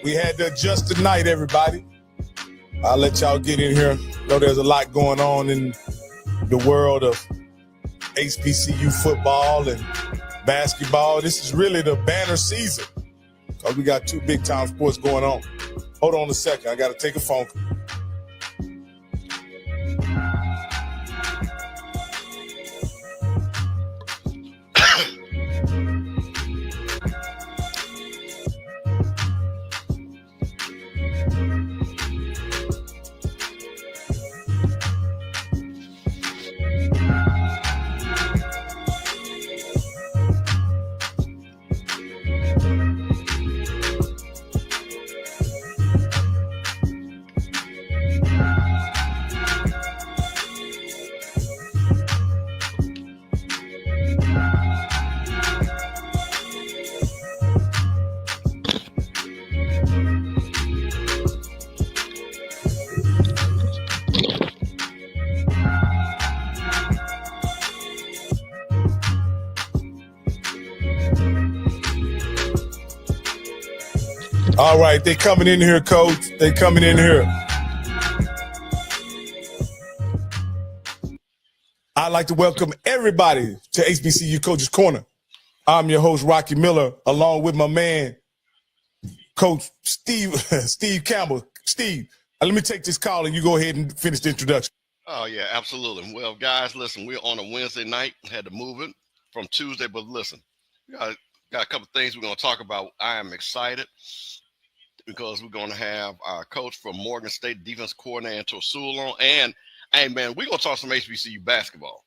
We had to adjust tonight, everybody. I'll let y'all get in here. Know there's a lot going on in the world of HBCU football and basketball. This is really the banner season because we got two big-time sports going on. Hold on a second. I got to take a phone call. All right, they coming in here, Coach. They coming in here. I'd like to welcome everybody to HBCU Coaches Corner. I'm your host, Rocky Miller, along with my man, Coach Steve Campbell. Steve, let me take this call and you go ahead and finish the introduction. Oh, yeah, absolutely. Well, guys, listen, we're on a Wednesday night. Had to move it from Tuesday, but listen, we got a couple things we're going to talk about. I am excited because we're going to have our coach from Morgan State, defense coordinator, Antonè Sewell on. And, hey, man, we're going to talk some HBCU basketball.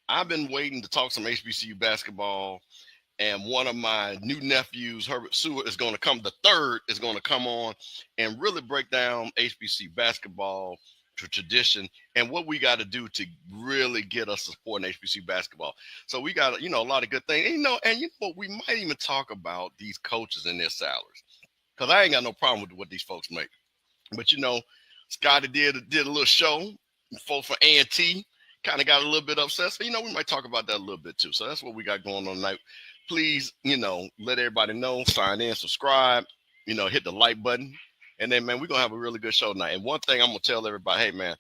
I've been waiting to talk some HBCU basketball, and one of my new nephews, Herbert Sewell, is going to come. The third is going to come on and really break down HBCU basketball tradition and what we got to do to really get us supporting HBCU basketball. So we got, a lot of good things. And we might even talk about these coaches and their salaries. Because I ain't got no problem with what these folks make. But, Scotty did a little show. Folks from A&T kind of got a little bit upset. So, we might talk about that a little bit, too. So that's what we got going on tonight. Please, let everybody know. Sign in, subscribe, hit the like button. And then, man, we're going to have a really good show tonight. And one thing I'm going to tell everybody, hey, man,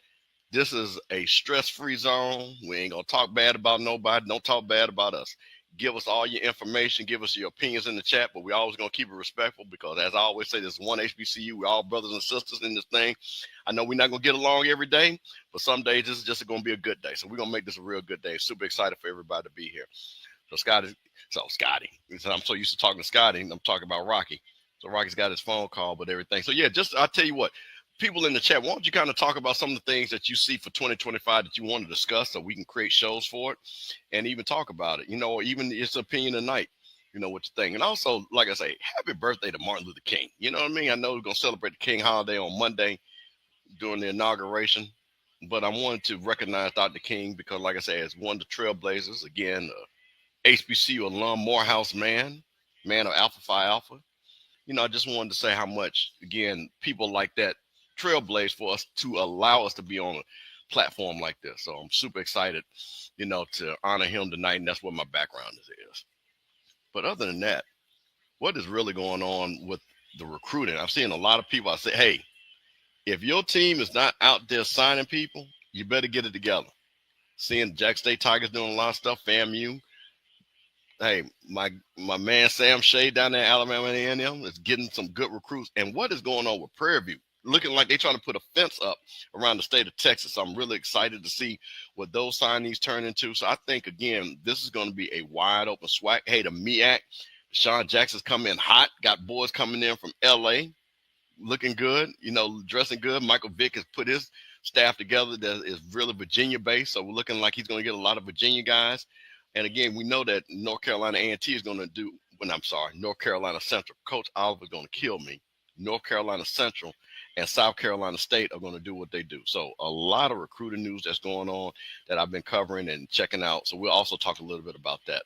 this is a stress-free zone. We ain't going to talk bad about nobody. Don't talk bad about us. Give us all your information. Give us your opinions in the chat, but we always going to keep it respectful because, as I always say, there's one HBCU. We're all brothers and sisters in this thing. I know we're not going to get along every day, but some days this is just going to be a good day. So we're going to make this a real good day. Super excited for everybody to be here. So Scotty, I'm so used to talking to Scotty, I'm talking about Rocky. So Rocky's got his phone call, but everything. So, yeah, I'll tell you what. People in the chat, why don't you kind of talk about some of the things that you see for 2025 that you want to discuss so we can create shows for it and even talk about it, or even its opinion tonight, what you think. And also, like I say, happy birthday to Martin Luther King. You know what I mean? I know we're going to celebrate the King holiday on Monday during the inauguration, but I wanted to recognize Dr. King because, like I say, as one of the trailblazers, again, HBCU alum, Morehouse man of Alpha Phi Alpha. I just wanted to say how much, again, people like that trailblaze for us to allow us to be on a platform like this. So I'm super excited, to honor him tonight. And that's what my background is. But other than that, what is really going on with the recruiting? I've seen a lot of people. I say, hey, if your team is not out there signing people, you better get it together. Seeing Jack State Tigers doing a lot of stuff, FAMU. Hey, my man Sam Shea down there in Alabama A&M is getting some good recruits. And what is going on with Prairie View? Looking like they're trying to put a fence up around the state of Texas. So I'm really excited to see what those signees turn into. So I think, again, this is going to be a wide open SWAC. Hey, the MEAC, Deshaun Jackson's coming in hot. Got boys coming in from L.A. looking good, dressing good. Michael Vick has put his staff together that is really Virginia-based. So we're looking like he's going to get a lot of Virginia guys. And, again, we know that North Carolina A&T is going to do – North Carolina Central. Coach Oliver's going to kill me. North Carolina Central and South Carolina State are going to do what they do. So a lot of recruiting news that's going on that I've been covering and checking out. So we'll also talk a little bit about that.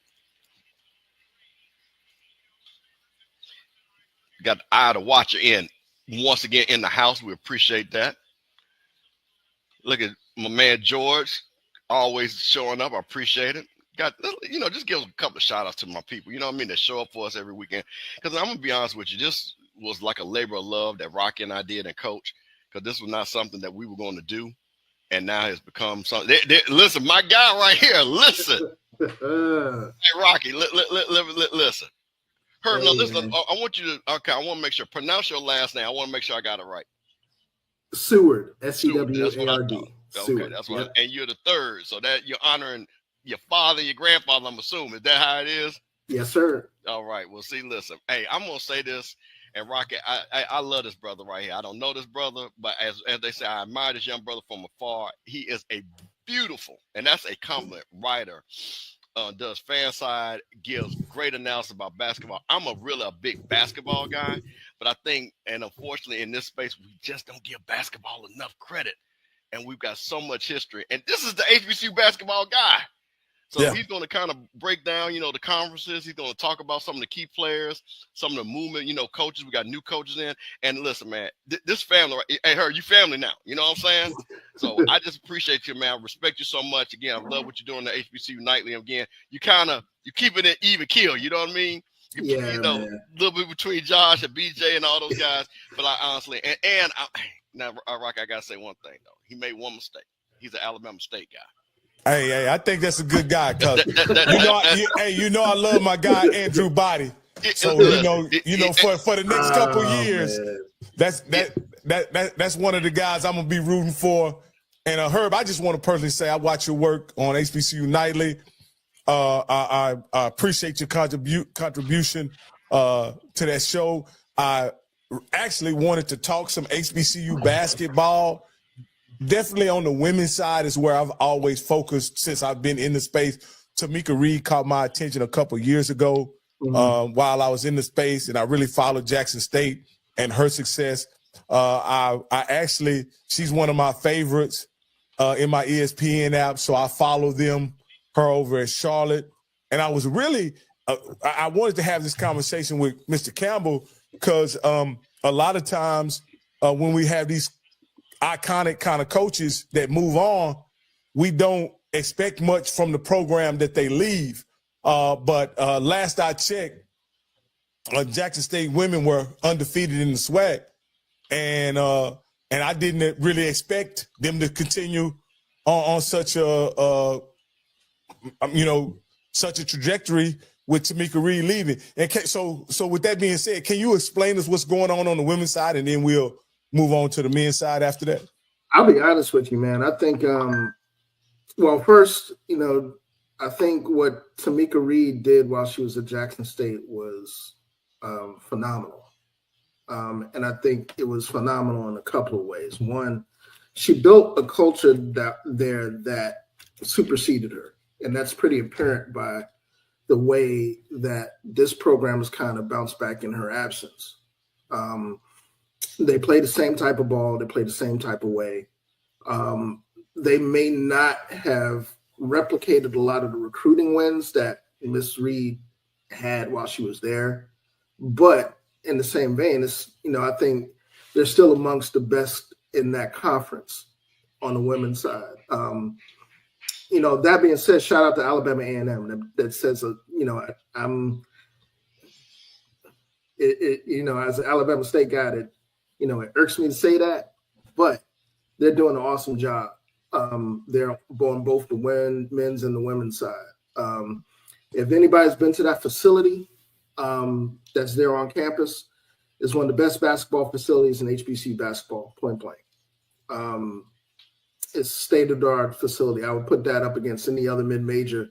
Got Ida Watcher in once again in the house. We appreciate that. Look at my man George, always showing up. I appreciate it. Just give a couple of shout outs to my people, that show up for us every weekend. Because I'm going to be honest with you, just was like a labor of love that Rocky and I did and Coach, because this was not something that we were going to do, and now it's become something. Listen, my guy right here, listen. Hey, Rocky, listen. Herb, no, listen. I want you to. Okay, I want to make sure. Pronounce your last name. I want to make sure I got it right. Seward, S-E-W-A-R-D. Okay, that's what. And you're the third, so that you're honoring your father, your grandfather. I'm assuming. Is that how it is? Yes, sir. All right. Well, see, listen. Hey, I'm gonna say this, and Rocky, I love this brother right here. I don't know this brother, but as they say, I admire this young brother from afar. He is a beautiful, and that's a compliment, writer. Does fan side, gives great analysis about basketball. I'm a big basketball guy, but I think, and unfortunately in this space, we just don't give basketball enough credit. And we've got so much history. And this is the HBCU basketball guy. So he's going to kind of break down, the conferences. He's going to talk about some of the key players, some of the movement, coaches. We got new coaches in. And listen, man, this family, hey, you family now. You know what I'm saying? So I just appreciate you, man. I respect you so much. Again, I love what you're doing the HBCU Nightly. Again, you keep it even keel. You know what I mean? A little bit between Josh and BJ and all those guys. But I honestly, now, Rock, I got to say one thing, though. He made one mistake. He's an Alabama State guy. Hey, I think that's a good guy, cuz I love my guy Andrew Body. So for the next couple years, that's one of the guys I'm gonna be rooting for. And Herb, I just want to personally say I watch your work on HBCU Nightly. I appreciate your contribution to that show. I actually wanted to talk some HBCU basketball. Definitely on the women's side is where I've always focused since I've been in the space. Tamika Reed caught my attention a couple years ago while I was in the space, and I really followed Jackson State and her success. She's one of my favorites in my ESPN app, so I follow her over at Charlotte. And I was really, I wanted to have this conversation with Mr. Campbell because a lot of times when we have these iconic kind of coaches that move on, we don't expect much from the program that they leave. But last I checked, Jackson State women were undefeated in the SWAC, and I didn't really expect them to continue on such a trajectory with Tamika Reed leaving. And so with that being said, can you explain us what's going on the women's side, and then we'll move on to the men's side after that? I'll be honest with you, man. I think, first, I think what Tamika Reed did while she was at Jackson State was phenomenal. And I think it was phenomenal in a couple of ways. One, she built a culture that superseded her. And that's pretty apparent by the way that this program has kind of bounced back in her absence. They play the same type of ball. They play the same type of way. They may not have replicated a lot of the recruiting wins that Miss Reed had while she was there. But in the same vein, I think they're still amongst the best in that conference on the women's side. That being said, shout out to Alabama A&M that says, as an Alabama State guy, that it irks me to say that, but they're doing an awesome job. They're on both the men's and the women's side. If anybody's been to that facility that's there on campus, it's one of the best basketball facilities in HBCU basketball, point blank. It's a state-of-the-art facility. I would put that up against any other mid-major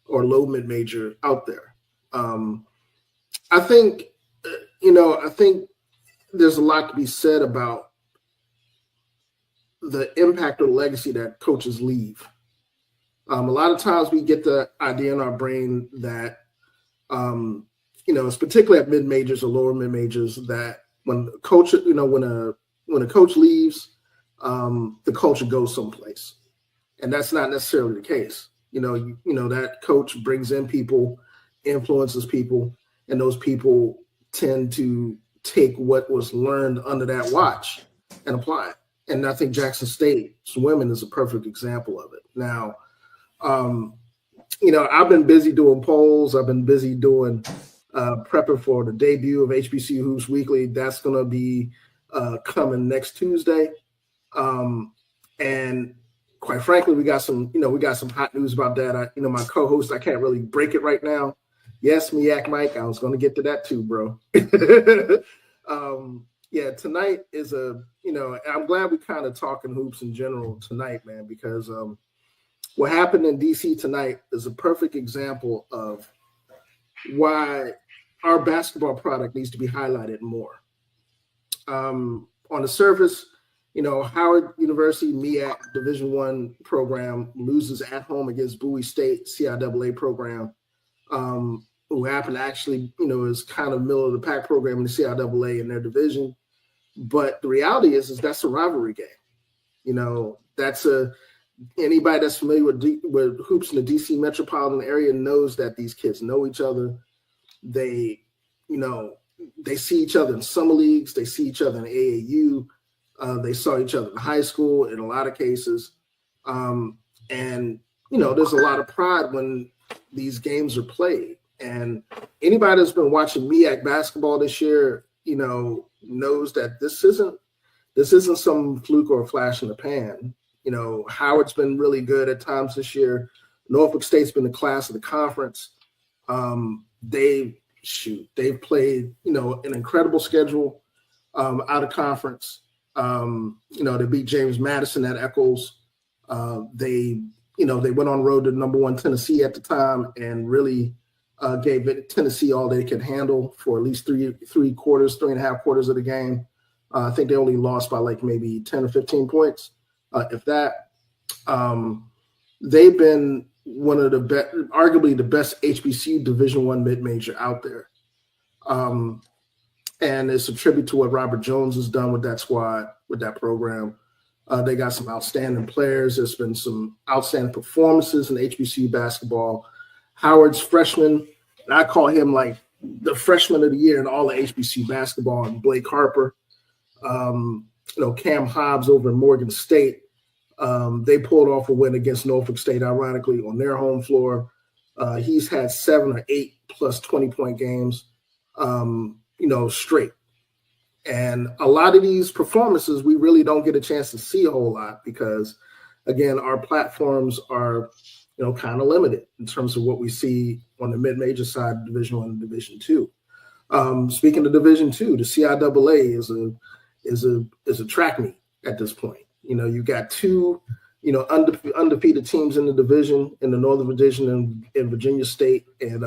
or low mid-major out there. I think there's a lot to be said about the impact or legacy that coaches leave. A lot of times we get the idea in our brain that, it's particularly at mid-majors or lower mid-majors, that when a coach, when a coach leaves, the culture goes someplace. And that's not necessarily the case. That coach brings in people, influences people, and those people tend to take what was learned under that watch and apply it. And I think Jackson State's women is a perfect example of it. Now, I've been busy doing polls. I've been busy doing prepping for the debut of HBCU Hoops Weekly. That's going to be coming next Tuesday. And quite frankly, we got some hot news about that. My co-host, I can't really break it right now. Yes, Miak Mike, I was going to get to that too, bro. Tonight is I'm glad we kind of talking hoops in general tonight, man, because what happened in DC tonight is a perfect example of why our basketball product needs to be highlighted more. On the surface, Howard University MEAC Division I program loses at home against Bowie State CIAA program, who happen to actually, is kind of middle of the pack program in the CIAA in their division. But the reality is that's a rivalry game. Anybody that's familiar with hoops in the DC metropolitan area knows that these kids know each other. They see each other in summer leagues. They see each other in AAU. They saw each other in high school in a lot of cases. There's a lot of pride when these games are played. And anybody that's been watching MEAC basketball this year, knows that this isn't some fluke or a flash in the pan. Howard's been really good at times this year. Norfolk State's been the class of the conference. They've played, an incredible schedule out of conference. They beat James Madison at Eccles. They went on the road to number 1 Tennessee at the time and really gave Tennessee all they could handle for at least 3.5 quarters of the game. I think they only lost by like maybe 10 or 15 points, if that. They've been one of the best, arguably the best HBCU Division I mid-major out there. And it's a tribute to what Robert Jones has done with that squad, with that program. They got some outstanding players. There's been some outstanding performances in HBCU basketball. Howard's freshman, and I call him like the freshman of the year in all of HBCU basketball, and Blake Harper. Cam Hobbs over in Morgan State. They pulled off a win against Norfolk State, ironically, on their home floor. He's had 7 or 8 plus 20-point games, straight. And a lot of these performances, we really don't get a chance to see a whole lot because, again, our platforms are, kind of limited in terms of what we see on the mid-major side of Division I and Division II. Speaking of Division II, the CIAA is a track meet at this point. You got 2, undefeated teams in the division, in the Northern Division in Virginia State and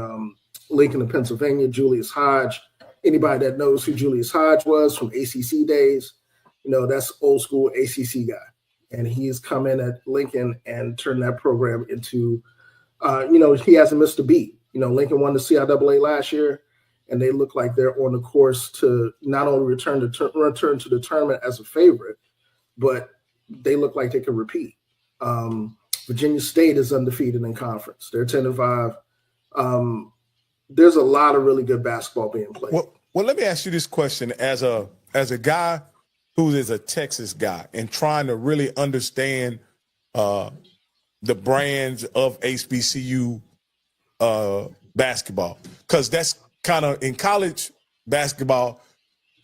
Lincoln in Pennsylvania, Julius Hodge. Anybody that knows who Julius Hodge was from ACC days, that's old school ACC guy. And he's come in at Lincoln and turned that program into, he hasn't missed a beat. Lincoln won the CIAA last year, and they look like they're on the course to not only return to the tournament as a favorite, but they look like they can repeat. Virginia State is undefeated in conference. They're 10-5. There's a lot of really good basketball being played. Well, let me ask you this question as a guy who is a Texas guy and trying to really understand the brands of HBCU basketball, because that's kind of in college basketball.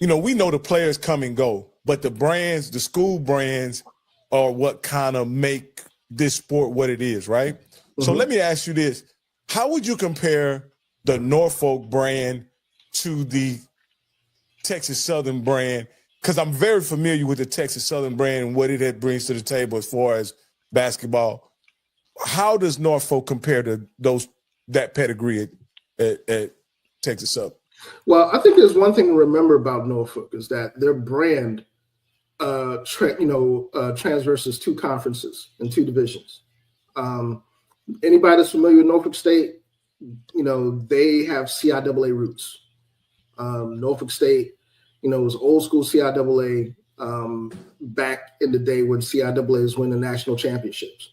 We know the players come and go, but the brands, the school brands, are what kind of make this sport what it is, right? Mm-hmm. So let me ask you this: how would you compare the Norfolk brand to the Texas Southern brand? Because I'm very familiar with the Texas Southern brand and what it brings to the table as far as basketball. How does Norfolk compare to that pedigree at Texas Southern? Well, I think there's one thing to remember about Norfolk is that their brand transverses 2 conferences and 2 divisions. Anybody that's familiar with Norfolk State, they have CIAA roots. Norfolk State, was old school CIAA back in the day when CIAA was winning national championships.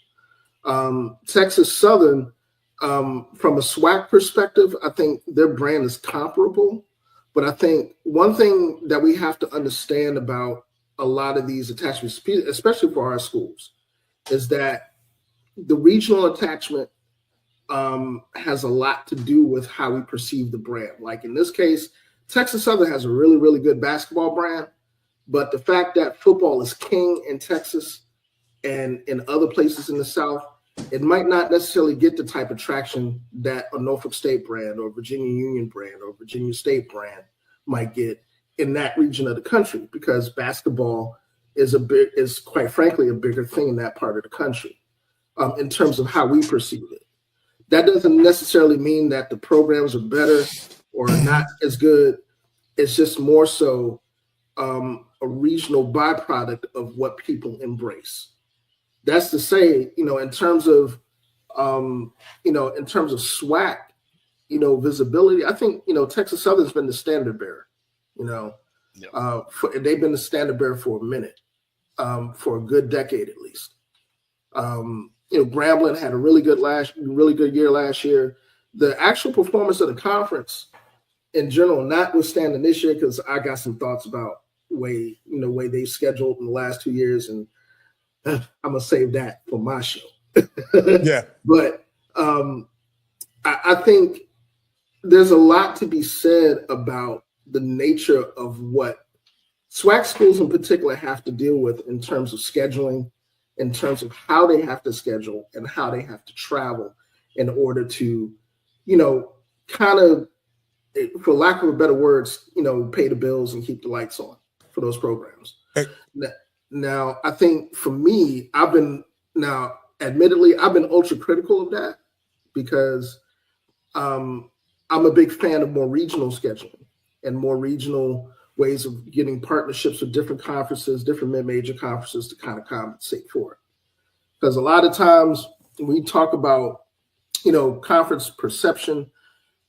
Texas Southern, from a SWAC perspective, I think their brand is comparable. But I think one thing that we have to understand about a lot of these attachments, especially for our schools, is that the regional attachment has a lot to do with how we perceive the brand. Like in this case, Texas Southern has a really, really good basketball brand, but the fact that football is king in Texas and in other places in the South, it might not necessarily get the type of traction that a Norfolk State brand or Virginia Union brand or Virginia State brand might get in that region of the country, because basketball is quite frankly a bigger thing in that part of the country in terms of how we perceive it. That doesn't necessarily mean that the programs are better or not as good. It's just more so a regional byproduct of what people embrace. That's to say, in terms of SWAC, visibility, I think, Texas Southern's been the standard bearer, Yep. They've been the standard bearer for a minute, for a good decade at least. Grambling had a really good year last year. The actual performance of the conference in general, notwithstanding this year, because I got some thoughts about way they scheduled in the last 2 years, and I'm gonna save that for my show. Yeah. But I think there's a lot to be said about the nature of what SWAC schools in particular have to deal with in terms of scheduling, in terms of how they have to schedule and how they have to travel in order to, kind of, for lack of a better words, pay the bills and keep the lights on for those programs. Hey. Now, I think for me, admittedly, I've been ultra critical of that because I'm a big fan of more regional scheduling and more regional ways of getting partnerships with different conferences, different mid-major conferences to kind of compensate for it. Because a lot of times we talk about, conference perception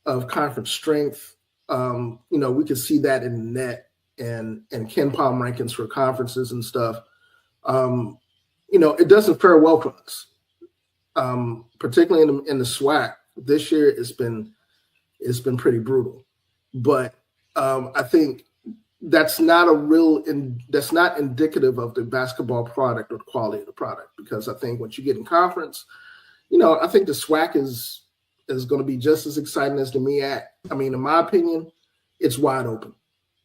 of conference strength. We can see that in the net and Ken Palm rankings for conferences and stuff. It doesn't fare well for us, particularly in the SWAC. This year it's been pretty brutal, but I think that's not indicative of the basketball product or the quality of the product, because I think what you get in conference, I think the SWAC is going to be just as exciting as the MEAC. I mean, in my opinion, it's wide open.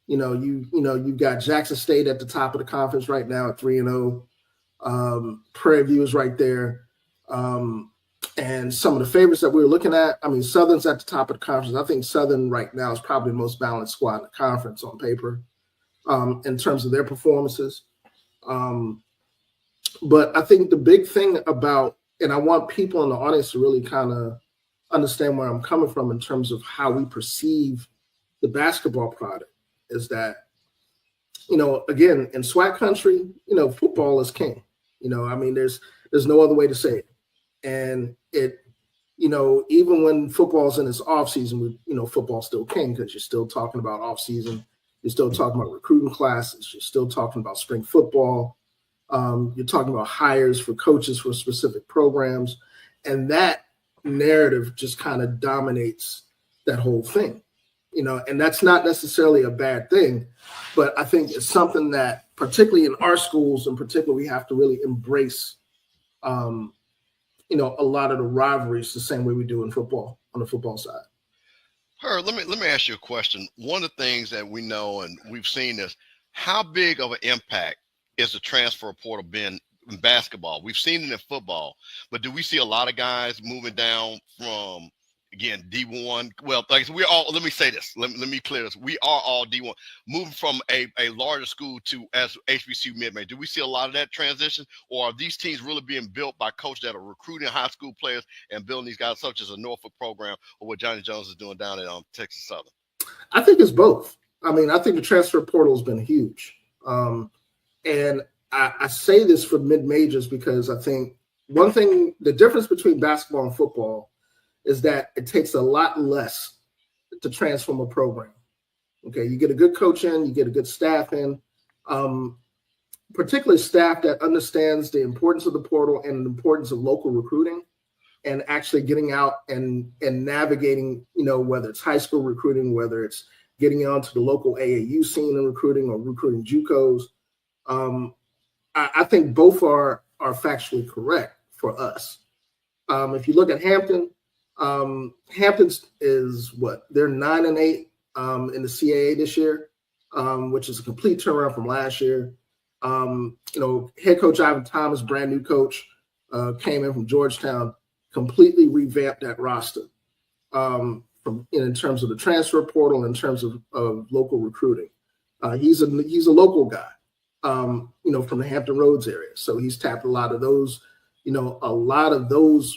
You've got Jackson State at the top of the conference right now at 3-0. Prairie View is right there. And some of the favorites that we were looking at, I mean, Southern's at the top of the conference. I think Southern right now is probably the most balanced squad in the conference on paper in terms of their performances. But I think the big thing about, and I want people in the audience to really kind of understand where I'm coming from in terms of how we perceive the basketball product, is that, again, in SWAC country, football is king. There's no other way to say it. And it, even when football's in its off season, football's still king, because you're still talking about off season. You're still talking about recruiting classes. You're still talking about spring football. You're talking about hires for coaches for specific programs. And that narrative just kind of dominates that whole thing, and that's not necessarily a bad thing, but I think it's something that, particularly in our schools in particular, we have to really embrace, a lot of the rivalries the same way we do in football, on the football side. Herb, let me ask you a question. One of the things that we know, and we've seen this, how big of an impact is the transfer portal been in basketball? We've seen it in football, but do we see a lot of guys moving down from, again, D1? Well, like we're all, let me say this, let me clear this. We are all D1, moving from a larger school to as HBCU mid-major. Do we see a lot of that transition, or are these teams really being built by coaches that are recruiting high school players and building these guys, such as a Norfolk program or what Johnny Jones is doing down at Texas Southern? I think it's both. I mean, I think the transfer portal has been huge. And I say this for mid-majors because I think one thing, the difference between basketball and football is that it takes a lot less to transform a program. Okay, you get a good coach in, you get a good staff in, particularly staff that understands the importance of the portal and the importance of local recruiting and actually getting out and navigating, whether it's high school recruiting, whether it's getting onto the local AAU scene and recruiting or recruiting JUCOs. I think both are factually correct for us. If you look at Hampton, Hampton's is what? They're 9-8 in the CAA this year, which is a complete turnaround from last year. Head coach Ivan Thomas, brand new coach, came in from Georgetown, completely revamped that roster in terms of the transfer portal, in terms of local recruiting. He's a local guy, from the Hampton Roads area. So he's tapped a lot of those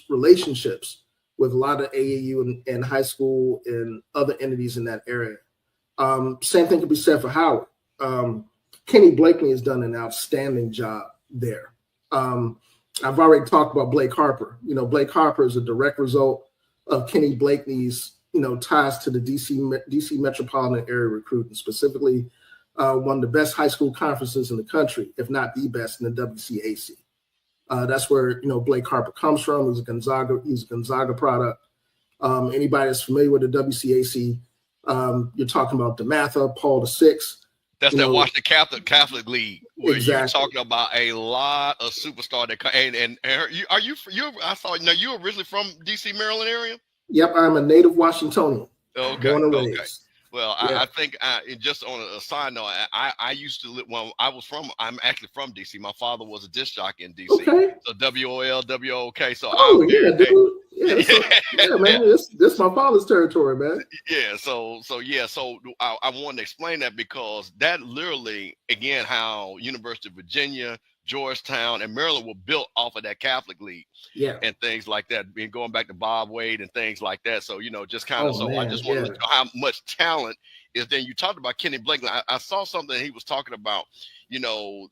relationships with a lot of AAU and high school and other entities in that area. Same thing could be said for Howard. Kenny Blakeney has done an outstanding job there. I've already talked about Blake Harper. Blake Harper is a direct result of Kenny Blakeney's, ties to the DC metropolitan area recruiting, specifically one of the best high school conferences in the country, if not the best, in the WCAC. That's where, Blake Harper comes from. He's a Gonzaga product. Anybody that's familiar with the WCAC, you're talking about DeMatha, Paul VI. That's that Washington Catholic League where exactly. You're talking about a lot of superstars that come. And I saw you're originally from DC, Maryland area? Yep, I'm a native Washingtonian. Okay. Born and raised. Okay. Well, yeah. I think just on a side note, I used to live. Well, I'm actually from DC. My father was a disc jockey in DC. Okay. So WOL, WOK. So dude. Yeah, man. This my father's territory, man. Yeah. So I wanted to explain that because that literally, again, how University of Virginia, Georgetown, and Maryland were built off of that Catholic League, and things like that. Being going back to Bob Wade and things like that. So just kind of. I just wanted to know how much talent is. Then you talked about Kenny Blakeney. I saw something he was talking about.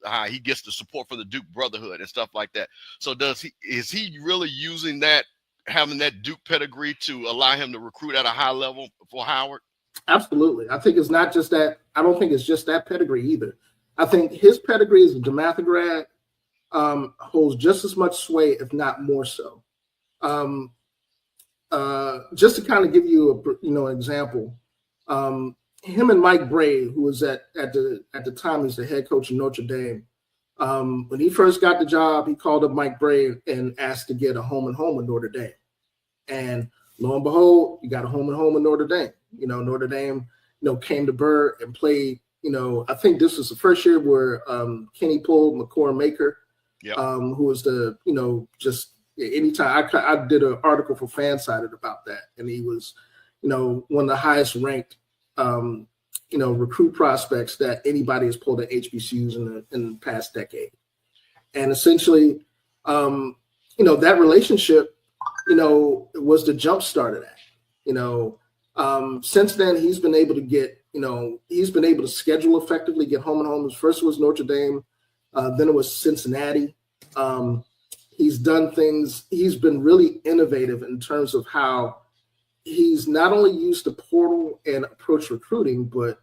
How he gets the support for the Duke Brotherhood and stuff like that. So is he really using that, having that Duke pedigree to allow him to recruit at a high level for Howard? Absolutely. I think it's not just that. I don't think it's just that pedigree either. I think his pedigree as a DeMatha grad holds just as much sway, if not more so. Just to kind of give you an example, him and Mike Bray, who was at the time he's the head coach of Notre Dame, when he first got the job, he called up Mike Bray and asked to get a home and home with Notre Dame. And lo and behold, you got a home and home with Notre Dame. Notre Dame, came to Burr and played. I think this was the first year where Kenny pulled McCord Maker, who was just anytime I did an article for Fansided about that, and he was, one of the highest ranked, recruit prospects that anybody has pulled at HBCUs in the past decade. And essentially, that relationship, was the jump start of that. Since then, he's been able to get, he's been able to schedule effectively, get home and homes. First it was Notre Dame, then it was Cincinnati. He's done things. He's been really innovative in terms of how he's not only used the portal and approach recruiting, but,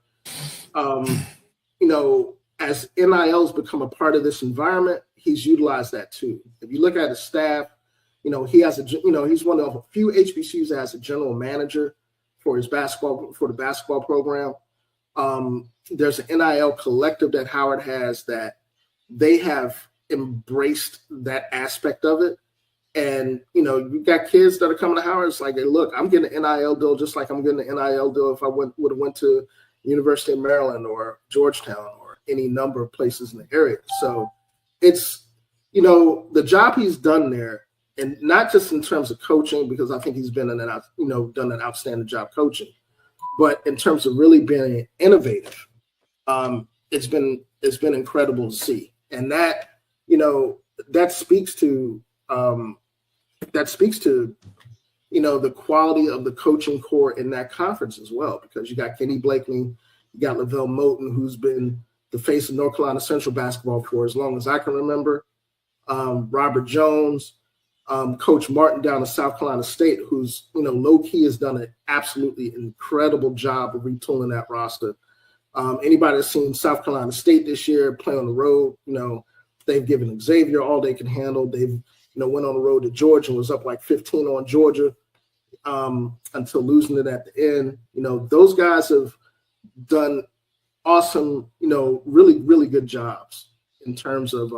as NIL's become a part of this environment, he's utilized that too. If you look at his staff, he has he's one of a few HBCUs that has a general manager for the basketball program. There's an NIL collective that Howard has that they have embraced that aspect of it. And, you got kids that are coming to Howard. It's like, hey, look, I'm getting an NIL deal just like I'm getting an NIL deal if I would have went to University of Maryland or Georgetown or any number of places in the area. So it's, the job he's done there, and not just in terms of coaching, because I think he's been done an outstanding job coaching, but in terms of really being innovative, it's been incredible to see. And that, that speaks to the quality of the coaching core in that conference as well, because you got Kenny Blakeney, you got Lavelle Moten, who's been the face of North Carolina Central basketball for as long as I can remember, Robert Jones, Coach Martin down at South Carolina State, who's, low-key has done an absolutely incredible job of retooling that roster. Anybody that's seen South Carolina State this year play on the road, they've given Xavier all they can handle. They've, went on the road to Georgia and was up like 15 on Georgia until losing it at the end. Those guys have done awesome, really, really good jobs in terms of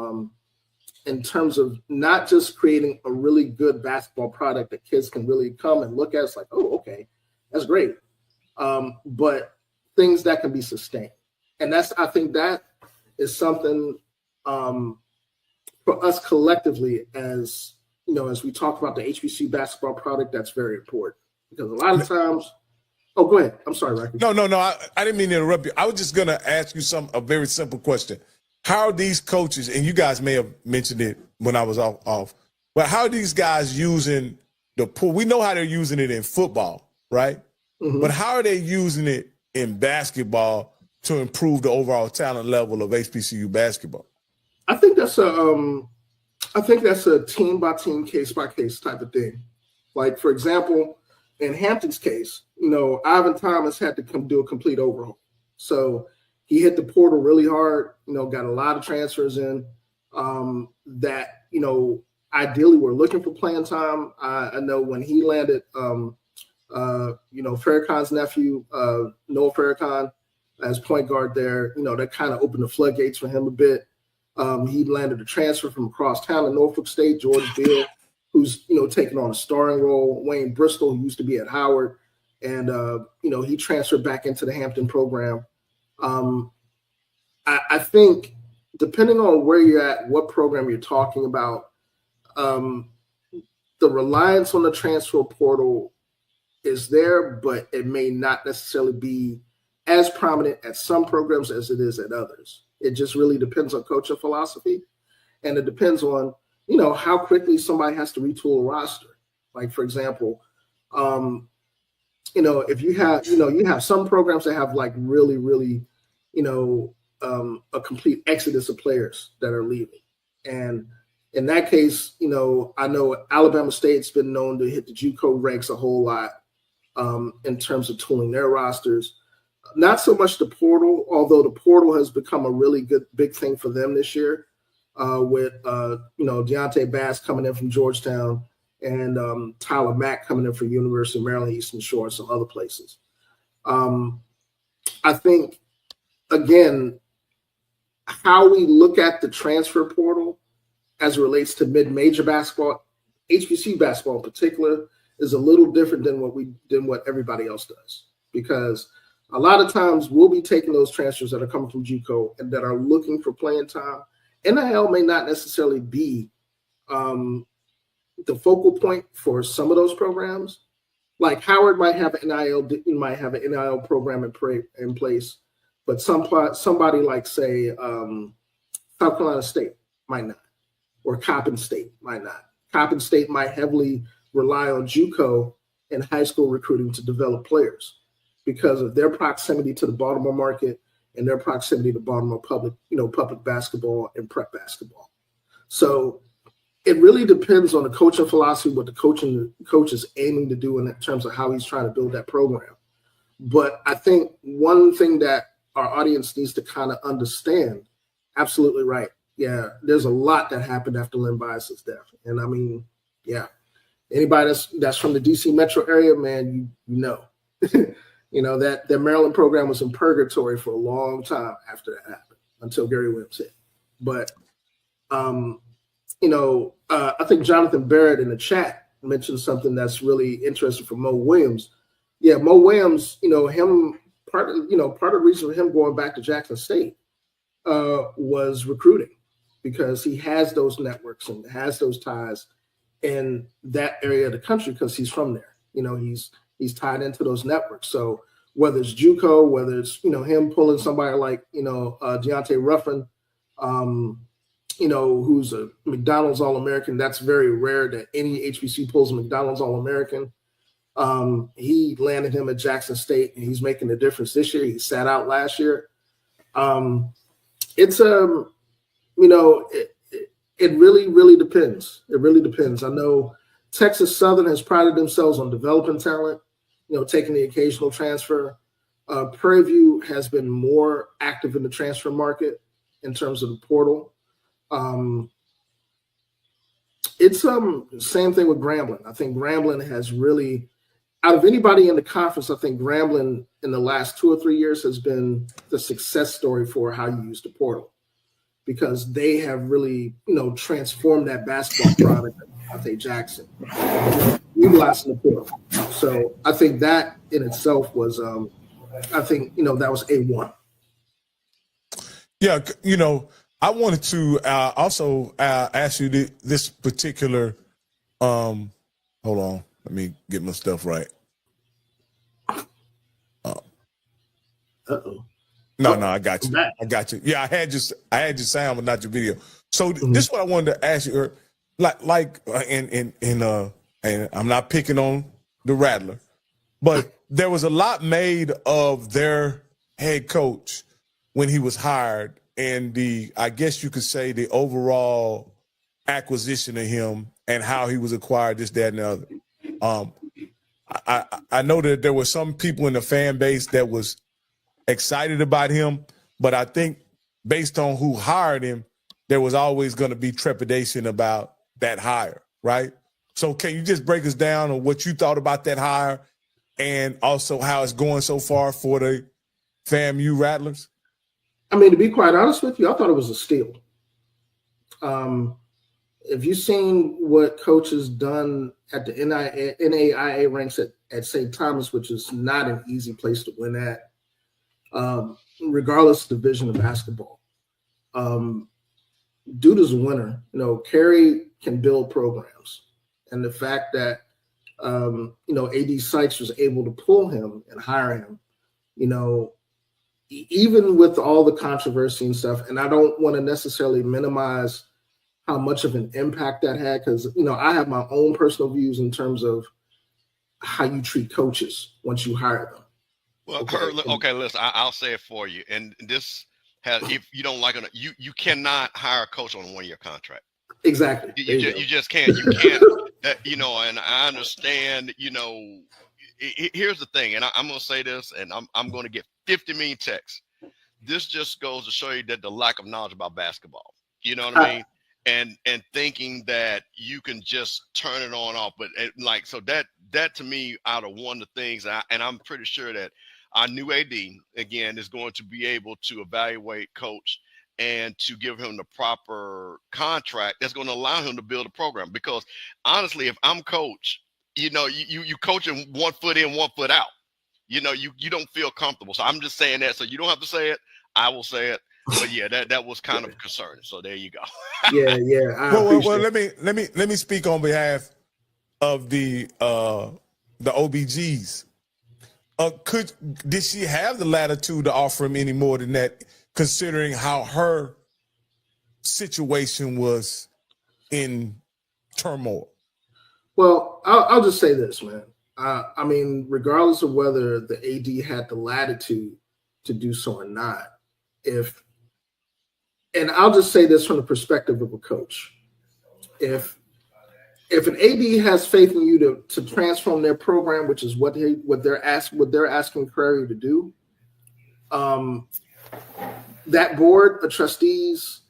in terms of not just creating a really good basketball product that kids can really come and look at. It's like, oh, okay, that's great. But things that can be sustained. And I think that is something for us collectively as we talk about the HBCU basketball product, that's very important. Because a lot of times, oh, go ahead. I'm sorry, Rocky. No. I didn't mean to interrupt you. I was just going to ask you a very simple question. How are these coaches, and you guys may have mentioned it when I was off, but how are these guys using the pool? We know how they're using it in football, right? Mm-hmm. But how are they using it in basketball to improve the overall talent level of HBCU basketball? I think that's a team by team, case by case type of thing. Like, for example, in Hampton's case, Ivan Thomas had to come do a complete overhaul. So he hit the portal really hard, got a lot of transfers in that, ideally were looking for playing time. I know when he landed, Farrakhan's nephew, Noah Farrakhan, as point guard there, that kind of opened the floodgates for him a bit. He landed a transfer from across town in Norfolk State, George Beal, who's, taking on a starring role. Wayne Bristol, who used to be at Howard, and, he transferred back into the Hampton program. I think depending on where you're at, what program you're talking about, the reliance on the transfer portal is there, but it may not necessarily be as prominent at some programs as it is at others. It just really depends on coaching philosophy, and it depends on, how quickly somebody has to retool a roster. Like, for example, if you have some programs that have like really, really, a complete exodus of players that are leaving. And in that case, I know Alabama State's been known to hit the JUCO ranks a whole lot in terms of tooling their rosters. Not so much the portal, although the portal has become a really good big thing for them this year with Deontay Bass coming in from Georgetown and Tyler Mack coming in from University of Maryland, Eastern Shore, and some other places. I think, again, how we look at the transfer portal as it relates to mid-major basketball, HBCU basketball in particular, is a little different than what everybody else does, because a lot of times we'll be taking those transfers that are coming from JUCO and that are looking for playing time. NIL may not necessarily be the focal point for some of those programs. Like Howard might have an NIL program in place, but somebody like, say, South Carolina State might not, or Coppin State might not. Coppin State might heavily rely on JUCO and high school recruiting to develop players because of their proximity to the Baltimore market and their proximity to Baltimore public basketball and prep basketball. So it really depends on the coaching philosophy, what the coach is aiming to do in terms of how he's trying to build that program. But I think one thing that our audience needs to kind of understand, absolutely right. Yeah, there's a lot that happened after Len Bias's death. And I mean, yeah, anybody that's from the DC metro area, man, you know. That the Maryland program was in purgatory for a long time after that happened, until Gary Williams hit. But, I think Jonathan Barrett in the chat mentioned something that's really interesting for Mo Williams. Yeah, Mo Williams, part of the reason for him going back to Jackson State was recruiting, because he has those networks and has those ties in that area of the country because he's from there. He's tied into those networks. So whether it's JUCO, whether it's, him pulling somebody like, Deontay Ruffin, who's a McDonald's All-American. That's very rare that any HBCU pulls a McDonald's All-American. He landed him at Jackson State, and he's making a difference this year. He sat out last year. It really, really depends. It really depends. I know Texas Southern has prided themselves on developing talent, taking the occasional transfer. Prairie View has been more active in the transfer market in terms of the portal. It's same thing with Grambling. I think Grambling has really, out of anybody in the conference, I think Grambling in the last 2 or 3 years has been the success story for how you use the portal. because they have really, transformed that basketball product at Dante Jackson, utilizing the portal. So I think that in itself was, that was A1. Yeah, I wanted to also ask you this particular. Hold on, let me get my stuff right. Uh-oh. No, I got you. I got you. Yeah, I had your sound, but not your video. So this is what I wanted to ask you. And I'm not picking on the Rattler, but there was a lot made of their head coach when he was hired, and I guess you could say the overall acquisition of him and how he was acquired, this, that, and the other. I know that there were some people in the fan base that was excited about him, but I think based on who hired him, there was always going to be trepidation about that hire, right? So can you just break us down on what you thought about that hire and also how it's going so far for the FAMU Rattlers? I mean, to be quite honest with you, I thought it was a steal. If you've seen what Coach has done at the NAIA ranks at St. Thomas, which is not an easy place to win at, regardless of division of basketball, dude is a winner. Kerry can build programs. And the fact that, AD Sykes was able to pull him and hire him, even with all the controversy and stuff, and I don't want to necessarily minimize how much of an impact that had, because, I have my own personal views in terms of how you treat coaches once you hire them. Well, okay, listen, I'll say it for you. And this has, if you don't like it, you cannot hire a coach on a 1-year contract. Exactly. You just can't. You can't. And I understand. Here's the thing, and I'm going to say this, and I'm going to get 50 million texts. This just goes to show you that the lack of knowledge about basketball. You know what I mean? And thinking that you can just turn it on off, but so that to me, out of one of the things, and I'm pretty sure that our new AD again is going to be able to evaluate Coach and to give him the proper contract that's going to allow him to build a program. Because honestly, if I'm Coach, you coaching 1 foot in, 1 foot out. You don't feel comfortable. So I'm just saying that. So you don't have to say it. I will say it. But yeah, that was kind of concerning. So there you go. Yeah. Well, let me speak on behalf of the OBGs. Did she have the latitude to offer him any more than that, considering how her situation was in turmoil? Well, I'll just say this, man. I mean, regardless of whether the AD had the latitude to do so or not, and I'll just say this from the perspective of a coach, if an AD has faith in you to transform their program, which is what they're asking Prairie to do, that board of trustees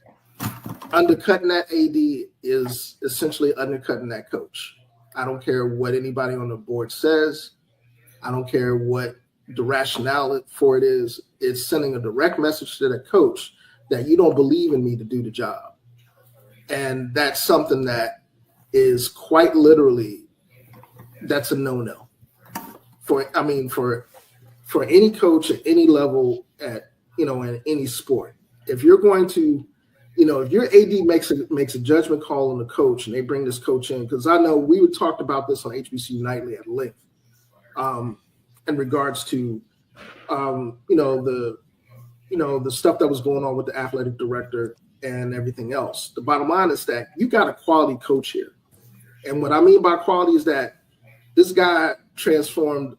undercutting that AD is essentially undercutting that coach. I don't care what anybody on the board says. I don't care what the rationale for it is. It's sending a direct message to the coach that you don't believe in me to do the job. And that's something that is quite literally, that's a no-no for any coach at any level in any sport. If you're going to, if your AD makes a judgment call on the coach and they bring this coach in, because I know we talked about this on HBCU Nightly at length, in regards to, the stuff that was going on with the athletic director and everything else. The bottom line is that you got a quality coach here. And what I mean by quality is that this guy transformed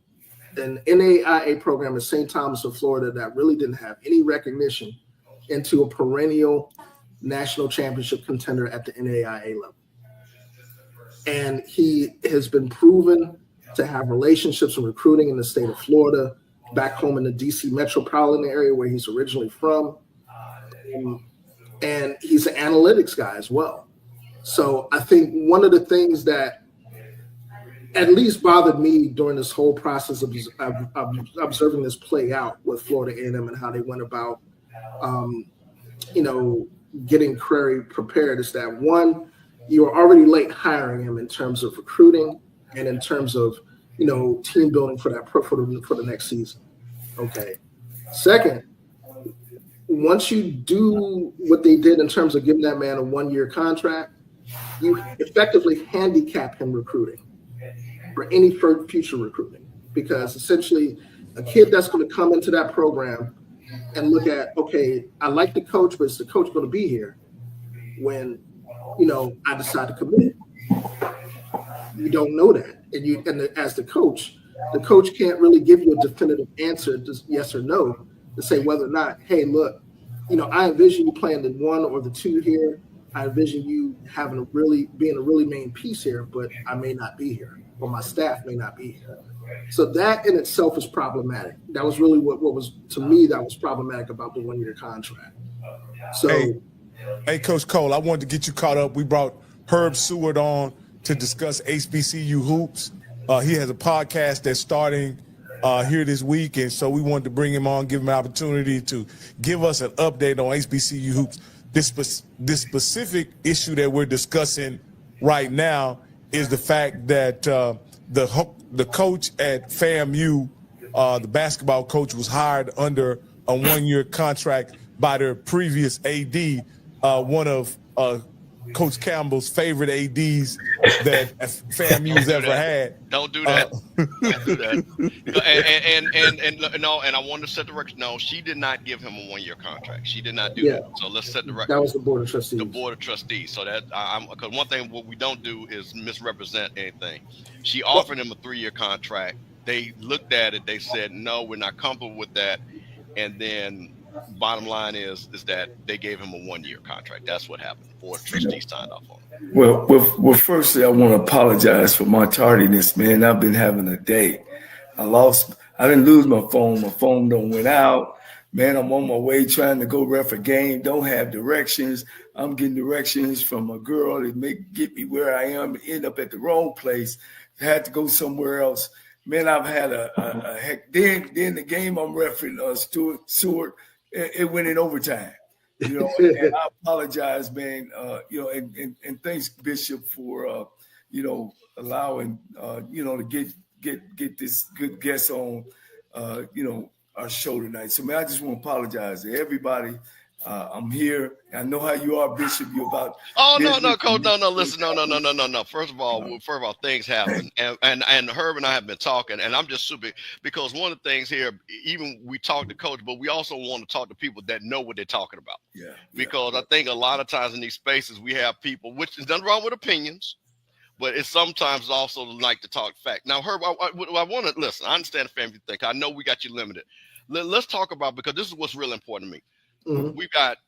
an NAIA program in St. Thomas of Florida that really didn't have any recognition into a perennial national championship contender at the NAIA level. And he has been proven to have relationships and recruiting in the state of Florida, back home in the DC metropolitan area where he's originally from. And he's an analytics guy as well. So I think one of the things that at least bothered me during this whole process of observing this play out with Florida A&M and how they went about, getting Crary prepared is that, one, you are already late hiring him in terms of recruiting and in terms of, team building for the next season. Okay. Second, once you do what they did in terms of giving that man a 1-year contract, you effectively handicap him recruiting for any future recruiting, because essentially a kid that's going to come into that program and look at, okay, I like the coach, but is the coach going to be here when, I decide to commit? You don't know that. And as the coach can't really give you a definitive answer, just yes or no, to say whether or not, hey, look, I envision you playing the 1 or the 2 here. I envision you being a really main piece here, but I may not be here, or my staff may not be here. So that in itself is problematic. That was really what was, to me, that was problematic about the 1-year contract. So, hey, Coach Cole, I wanted to get you caught up. We brought Herb Sewell on to discuss HBCU hoops. He has a podcast that's starting here this week, and so we wanted to bring him on, give him an opportunity to give us an update on HBCU hoops. This specific issue that we're discussing right now is the fact that the coach at FAMU, the basketball coach, was hired under a 1-year contract by their previous AD, one of Coach Campbell's favorite ADs that FAMU's ever had. Don't do that. Don't do that. And I want to set the record. No, she did not give him a 1-year contract. She did not do that. So let's set the record. That was the board of trustees. The board of trustees. So that because one thing what we don't do is misrepresent anything. She offered him a 3-year contract. They looked at it. They said, no, we're not comfortable with that. And then bottom line is that they gave him a 1-year contract. That's what happened. The board of trustees signed off on it. Well, firstly, I want to apologize for my tardiness, man. I've been having a day. I didn't lose my phone. My phone don't went out. Man, I'm on my way trying to go ref a game. Don't have directions. I'm getting directions from a girl that get me where I am and end up at the wrong place. Had to go somewhere else. Man, I've had a heck. Then the game I'm refereeing, Stewart, it went in overtime. And I apologize, man. And thanks, Bishop, for allowing to get this good guest on our show tonight. So, man, I just want to apologize to everybody. I'm here. I know how you are, Bishop. You're about. Oh no, Coach. No. Listen, no. First of all, things happen, and Herb and I have been talking, and I'm just super because one of the things here, even we talk to Coach, but we also want to talk to people that know what they're talking about. Yeah. Because I think a lot of times in these spaces we have people, which is nothing wrong with opinions, but it's sometimes also like to talk fact. Now, Herb, I want to listen. I understand the family thing. I know we got you limited. Let's talk about, because this is what's really important to me. Mm-hmm. We've got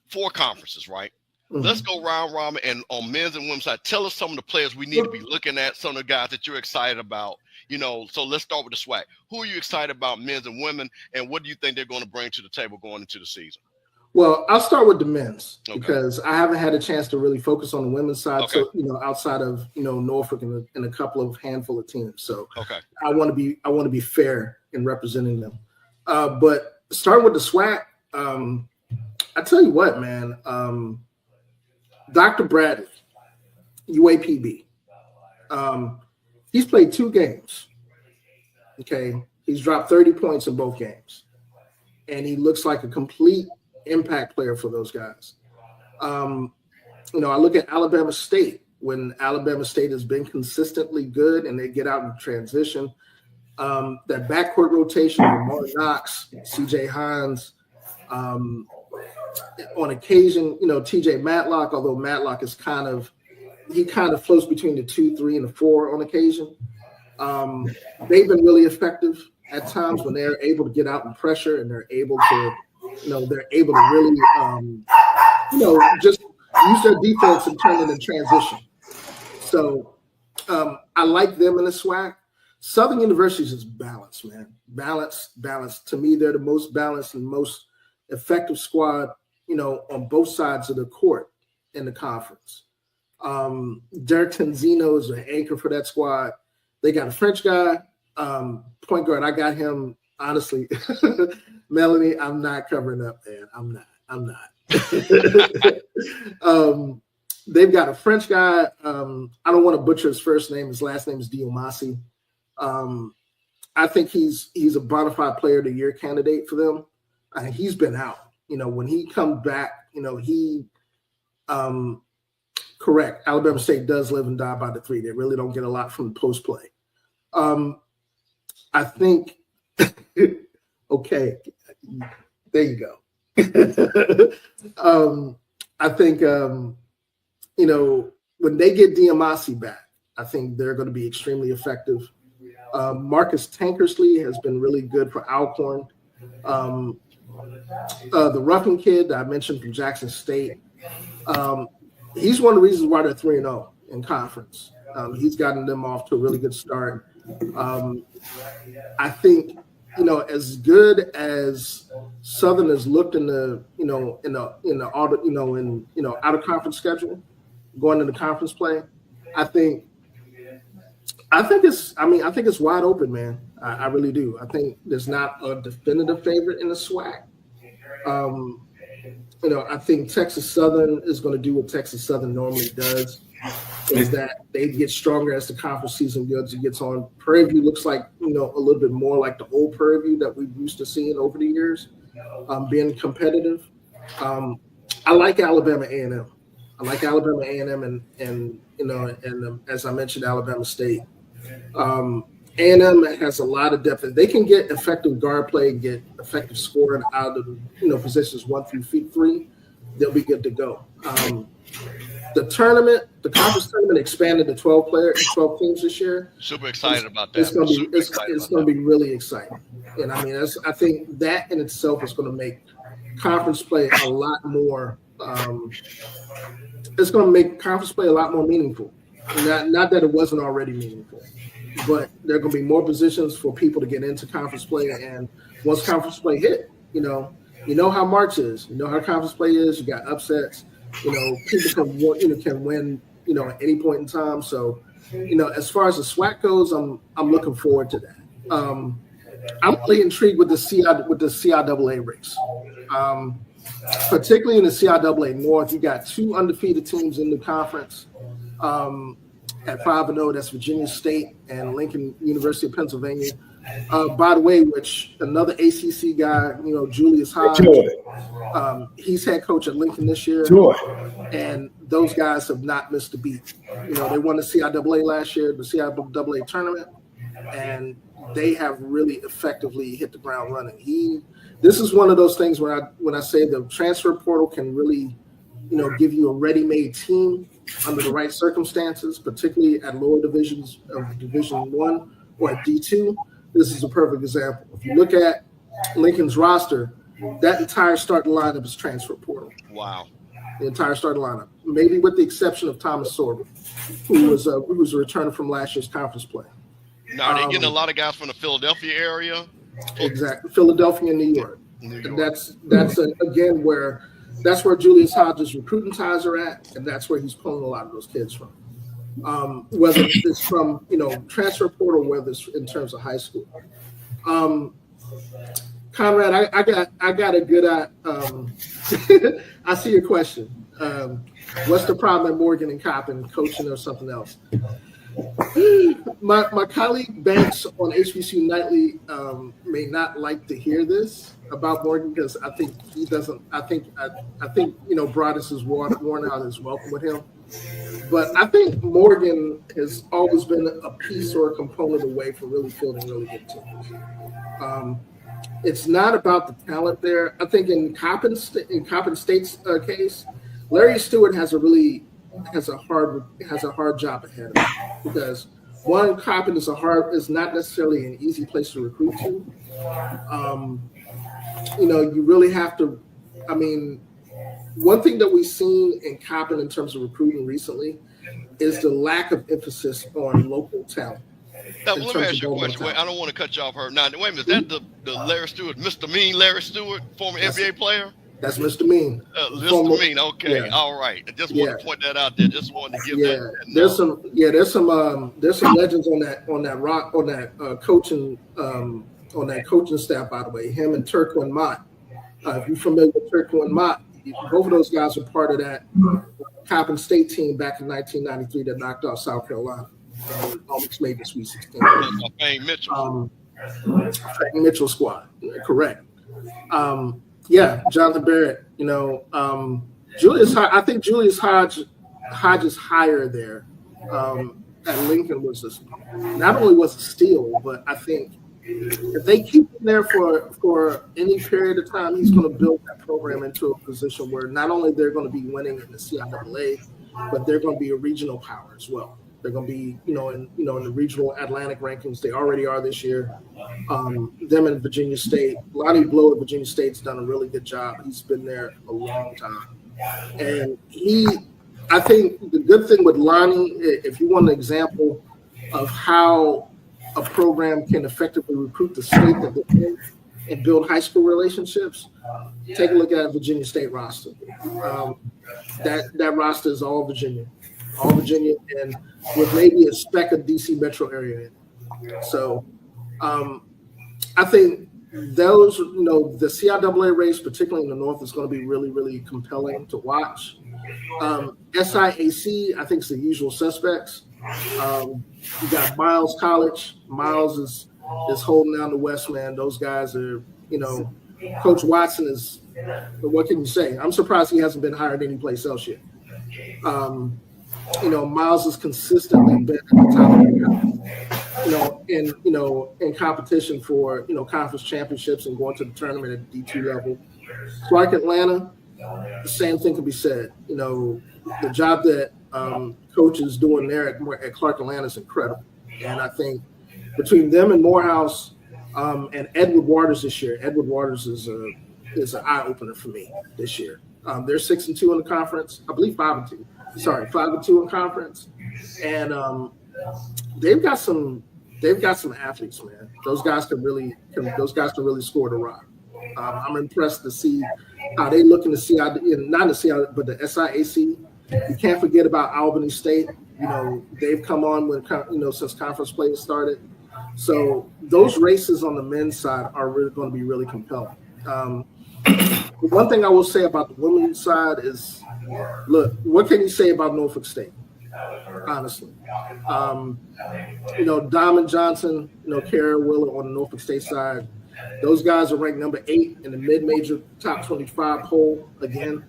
4 conferences, right? Mm-hmm. Let's go round robin, and on men's and women's side, tell us some of the players we need to be looking at, some of the guys that you're excited about. So let's start with the SWAC. Who are you excited about, men's and women, and what do you think they're going to bring to the table going into the season? Well, I'll start with the men's because I haven't had a chance to really focus on the women's side. Okay. So, outside of Norfolk and a couple of handful of teams. So I want to be fair in representing them. But starting with the SWAC. I tell you what, man, Dr. Bradley, UAPB, he's played 2 games. Okay. He's dropped 30 points in both games, and he looks like a complete impact player for those guys. I look at Alabama State. When Alabama State has been consistently good and they get out in transition, that backcourt rotation with Mark Knox, CJ Hines, on occasion, TJ Matlock, although Matlock is kind of floats between the 2, 3, and the 4 on occasion. They've been really effective at times when they're able to get out and pressure, and they're able to really, just use their defense and turn it in transition. So I like them in the SWAC. Southern University is balanced, man. Balance. To me, they're the most balanced and most effective squad, on both sides of the court in the conference. Derek Tenzino is an anchor for that squad. They got a French guy, point guard. I got him, honestly. Melanie, I'm not covering up, man. I'm not. They've got a French guy. I don't want to butcher his first name. His last name is Diomasi. I think he's a bona fide player of the year candidate for them. He's been out. When he comes back, correct. Alabama State does live and die by the three. They really don't get a lot from the post play. I think, okay, there you go. I think, when they get Diomasi back, I think they're going to be extremely effective. Marcus Tankersley has been really good for Alcorn. The Ruffin kid that I mentioned from Jackson State, he's one of the reasons why they're 3-0 in conference. He's gotten them off to a really good start. I think, as good as Southern has looked in the out of conference schedule, going into conference play, I think it's wide open, man. I really do. I think there's not a definitive favorite in the SWAC. I think Texas Southern is going to do what Texas Southern normally does, is that they get stronger as the conference season gets on. Prairie View looks like, a little bit more like the old Prairie View that we've used to seeing over the years, being competitive. I like Alabama A&M. I like Alabama A&M and as I mentioned, Alabama State. A&M has a lot of depth, and they can get effective guard play and get effective scoring out of positions 1 through 3. They'll be good to go. The conference tournament expanded to 12 teams this year. Super excited about that. It's going to be really exciting, and I think that in itself is going to make conference play a lot more. It's going to make conference play a lot more meaningful. Not that it wasn't already meaningful, but there are going to be more positions for people to get into conference play. And once conference play hit, you know how March is. You know how conference play is. You got upsets. People can win. At any point in time. So, as far as the SWAC goes, I'm looking forward to that. I'm really intrigued with the CIAA race. Particularly in the CIAA North, you got 2 undefeated teams in the conference at 5-0. That's Virginia State and Lincoln University of Pennsylvania. By the way, which another ACC guy, Julius Hodge, he's head coach at Lincoln this year, and those guys have not missed a beat. They won the CIAA last year, the CIAA tournament, and they have really effectively hit the ground running. This is one of those things when I say the transfer portal can really, give you a ready-made team under the right circumstances, particularly at lower divisions of Division I or at D2. This is a perfect example. If you look at Lincoln's roster, that entire starting lineup is transfer portal. Wow. The entire starting lineup, maybe with the exception of Thomas Sorbo, who was a returner from last year's conference play. Now, are they getting a lot of guys from the Philadelphia area? Exactly, Philadelphia and New York. And that's again where Julius Hodges' recruiting ties are at, and that's where he's pulling a lot of those kids from. Whether it's from transfer portal, whether it's in terms of high school. Conrad, I got a good I see your question. What's the problem at Morgan and Coppin, coaching or something else? My colleague Banks on HBCU Nightly may not like to hear this about Morgan because I think he doesn't. I think Broadus is worn out his welcome with him. But I think Morgan has always been a piece or a component away from really fielding really good teams. It's not about the talent there. I think in Coppin State's case, Larry Stewart has a hard job ahead of him because one, Coppin is not necessarily an easy place to recruit to. You really have to. One thing that we've seen in Coppin in terms of recruiting recently is the lack of emphasis on local talent. Now, let me ask you a question. Wait, I don't want to cut you off her. Now, wait a minute. Is that the Larry Stewart, Mr. Mean Larry Stewart, former NBA player? That's Mr. Mean. Mr. Mean. Okay. Yeah. All right. I just want to point that out there. Just wanted to give that. There's some legends on that coaching staff, by the way. Him and Turquin Mott. If you're familiar with Turquin Mott, both of those guys were part of that Coppin State team back in 1993 that knocked off South Carolina and almost made the Sweet 16. Fang Mitchell. Fang Mitchell squad, correct. Yeah, Jonathan Barrett. Julius. I think Julius Hodge's hire there at Lincoln was not only was a steal, but I think if they keep him there for any period of time, he's going to build that program into a position where not only they're going to be winning in the CIAA, but they're going to be a regional power as well. They're going to be, in the regional Atlantic rankings. They already are this year. Them in Virginia State. Lonnie Blow at Virginia State's done a really good job. He's been there a long time. And I think the good thing with Lonnie, if you want an example of how a program can effectively recruit the state that they're in and build high school relationships, take a look at Virginia State roster. That roster is all Virginia, and with maybe a speck of DC metro area in it. So I think those, the CIAA race, particularly in the North, is going to be really, really compelling to watch. SIAC, I think, is the usual suspects. You got Miles College. Miles is holding down the West, man. Those guys are, Coach Watson is, what can you say? I'm surprised he hasn't been hired anyplace else yet. Miles has consistently been at the top of the in competition for, conference championships and going to the tournament at the D2 level. Clark Atlanta, the same thing can be said. The job that Coach is doing there at Clark Atlanta is incredible. And I think between them and Morehouse and Edward Waters this year, Edward Waters is an eye-opener for me this year. They're 6-2 in the conference. I believe 5-2. Sorry, 5-2 in conference. And they've got some athletes, man. Those guys can really score the rock. I'm impressed to see how they look in the CID, not in the CID, but the SIAC. You can't forget about Albany State. They've come on when since conference play has started. So those races on the men's side are really going to be really compelling. The one thing I will say about the women's side is, look, what can you say about Norfolk State? Honestly, Diamond Johnson, Kara Willer on the Norfolk State side. Those guys are ranked number 8 in the mid-major top 25 poll again.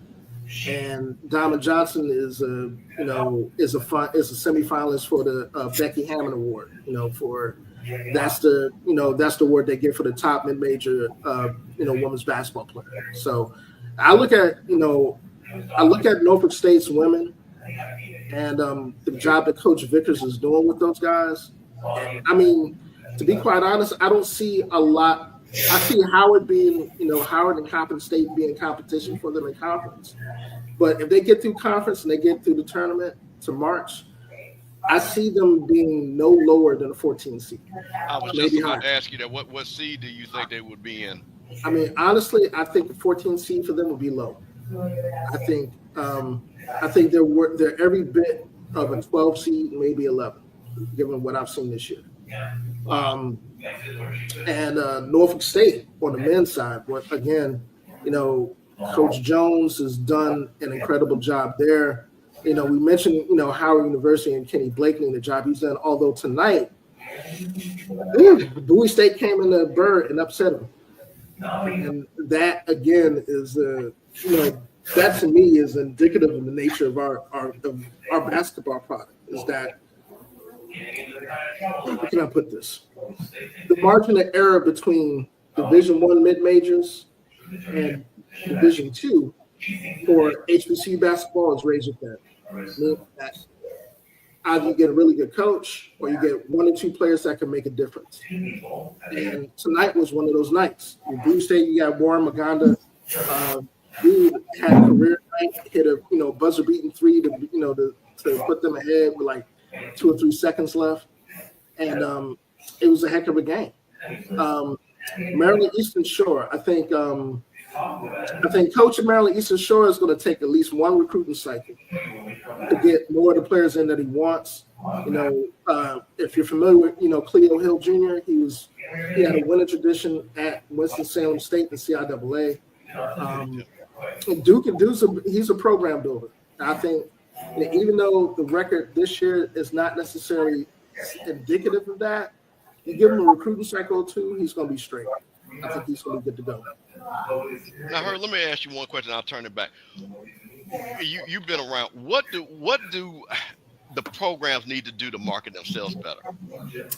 And Diamond Johnson is a semifinalist for the Becky Hammond Award. That's the award they give for the top mid-major women's basketball player. So I look at Norfolk State's women and the job that Coach Vickers is doing with those guys. And, I mean, to be quite honest, I don't see a lot. I see Howard being, Howard and Coppin State being competition for them in conference. But if they get through conference and they get through the tournament to March, I see them being no lower than a 14 seed. I was just about to ask you that. What seed do you think they would be in? I mean, honestly, I think the 14 seed for them would be low. I think they're every bit of a 12 seed, maybe 11, given what I've seen this year. And Norfolk State on the men's side, but again, Coach Jones has done an incredible job there. We mentioned, Howard University and Kenny Blakeney, the job he's done. Although tonight, Bowie State came in the Bird and upset him. And that again is, that to me is indicative of the nature of our basketball product. Is that, how can I put this? The margin of error between Division I mid-majors and Division II for HBCU basketball is razor thin. Either you get a really good coach or you get 1 or 2 players that can make a difference. And tonight was one of those nights. In Blue State, you got Warren Maganda. Dude had a career night, hit a buzzer-beating 3 to put them ahead with like 2 or 3 seconds left. And it was a heck of a game. Maryland Eastern Shore, I think Coach of Maryland Eastern Shore is going to take at least one recruiting cycle to get more of the players in that he wants. If you're familiar with, Cleo Hill Jr., he had a winning tradition at Winston-Salem State, the CIAA. And he's a program builder. I think even though the record this year is not necessarily indicative of that, you give him a recruiting cycle or two, he's going to be straight. I think he's going to be good to go. Now, Herb, let me ask you one question. I'll turn it back. You've been around. What do the programs need to do to market themselves better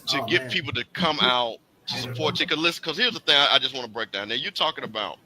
to get people to come out to support you? Because here's the thing I just want to break down. Now, you're talking about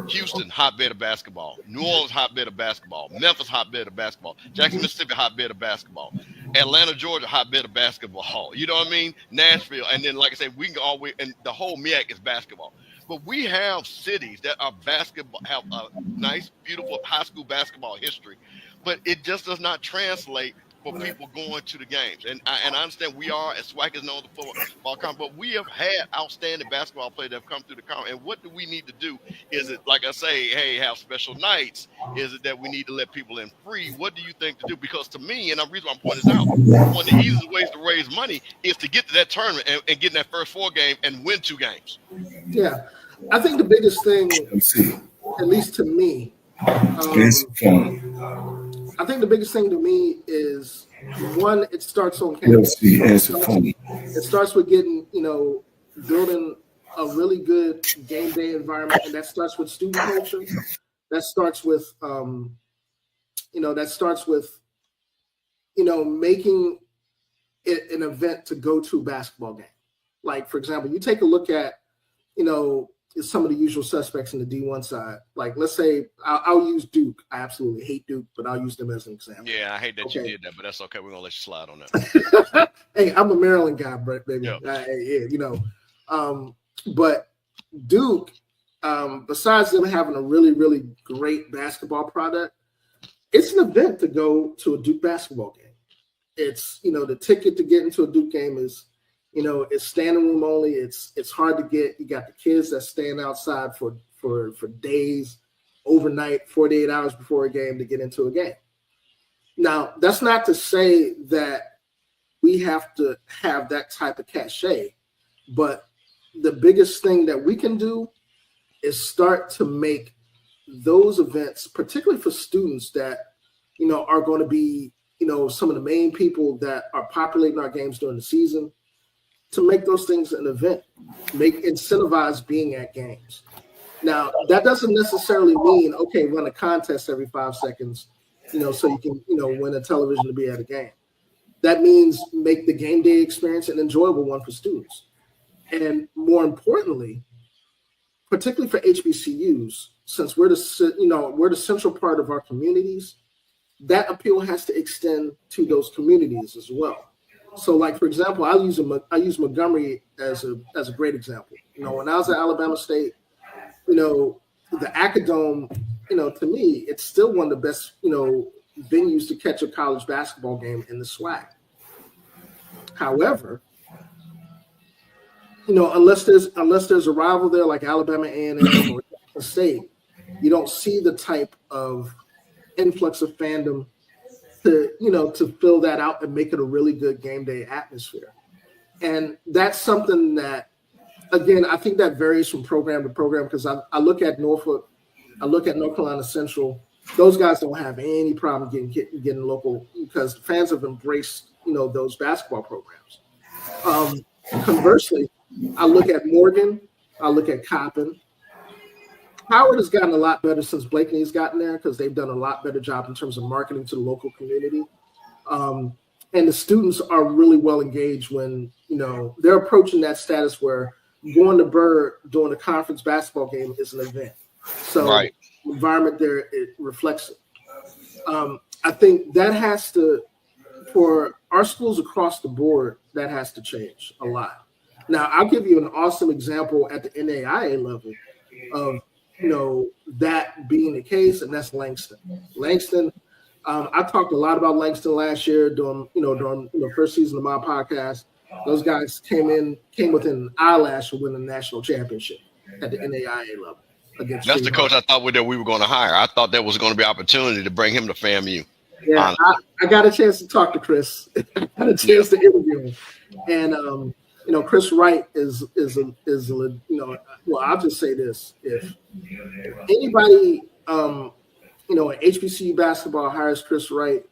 Houston, hotbed of basketball. New Orleans, hotbed of basketball. Memphis, hotbed of basketball. Jackson, Mississippi, hotbed of basketball. Atlanta, Georgia, hotbed of basketball. You know what I mean? Nashville. And then, like I said, we can always, and the whole MEAC is basketball. But we have cities that are basketball, have a nice, beautiful high school basketball history, but it just does not translate for people going to the games. And I understand we are, as SWAC is known for football conference, but we have had outstanding basketball players that have come through the conference. And what do we need to do? Is it, like I say, hey, have special nights? Is it that we need to let people in free? What do you think to do? Because to me, and the reason I'm pointing this out, one of the easiest ways to raise money is to get to that tournament and get in that first 4 game and win 2 games. Yeah. I think the biggest thing, at least to me, I think the biggest thing to me is, one, it starts on campus. It starts with getting, building a really good game day environment, and that starts with student culture. That starts with, making it an event to go to a basketball game. Like, for example, you take a look at, some of the usual suspects in the D1 side. Like, let's say I'll use Duke. I absolutely hate Duke, but I'll use them as an example. Yeah, I hate that you did that, but that's okay. We're gonna let you slide on that. Hey, I'm a Maryland guy, baby. Yeah. But Duke, besides them having a really, really great basketball product, it's an event to go to a Duke basketball game. It's, the ticket to get into a Duke game is, it's standing room only. It's hard to get. You got the kids that stand outside for days, overnight, 48 hours before a game to get into a game. Now, that's not to say that we have to have that type of cachet, but the biggest thing that we can do is start to make those events, particularly for students that, are going to be, some of the main people that are populating our games during the season, to make those things an event, incentivize being at games. Now, that doesn't necessarily mean, okay, run a contest every 5 seconds, so you can, win a television to be at a game. That means make the game day experience an enjoyable one for students. And more importantly, particularly for HBCUs, since we're the central part of our communities, that appeal has to extend to those communities as well. So, like, for example, I use Montgomery as a great example. When I was at Alabama State, the Acadome, to me, it's still one of the best, venues to catch a college basketball game in the SWAC. However, unless there's a rival there like Alabama A&M or Jackson State, you don't see the type of influx of fandom to fill that out and make it a really good game day atmosphere. And that's something that, again, I think that varies from program to program, because I look at Norfolk, I look at North Carolina Central. Those guys don't have any problem getting local, because fans have embraced, those basketball programs. Conversely, I look at Morgan, I look at Coppin. Howard has gotten a lot better since Blakeney has gotten there, because they've done a lot better job in terms of marketing to the local community. And the students are really well engaged when, they're approaching that status where going to Burr during a conference basketball game is an event. So right. The environment there, it reflects it. I think that has to, for our schools across the board, that has to change a lot. Now, I'll give you an awesome example at the NAIA level of, that being the case, and that's Langston. Langston, I talked a lot about Langston last year during first season of my podcast. Those guys came within an eyelash of winning the national championship at the NAIA level. That's the coach I thought we were going to hire. I thought there was going to be opportunity to bring him to FAMU. Yeah, I got a chance to talk to Chris. I had a chance to interview him, and Chris Wright is well, I'll just say this: if anybody you know, HBCU basketball hires Chris Wright,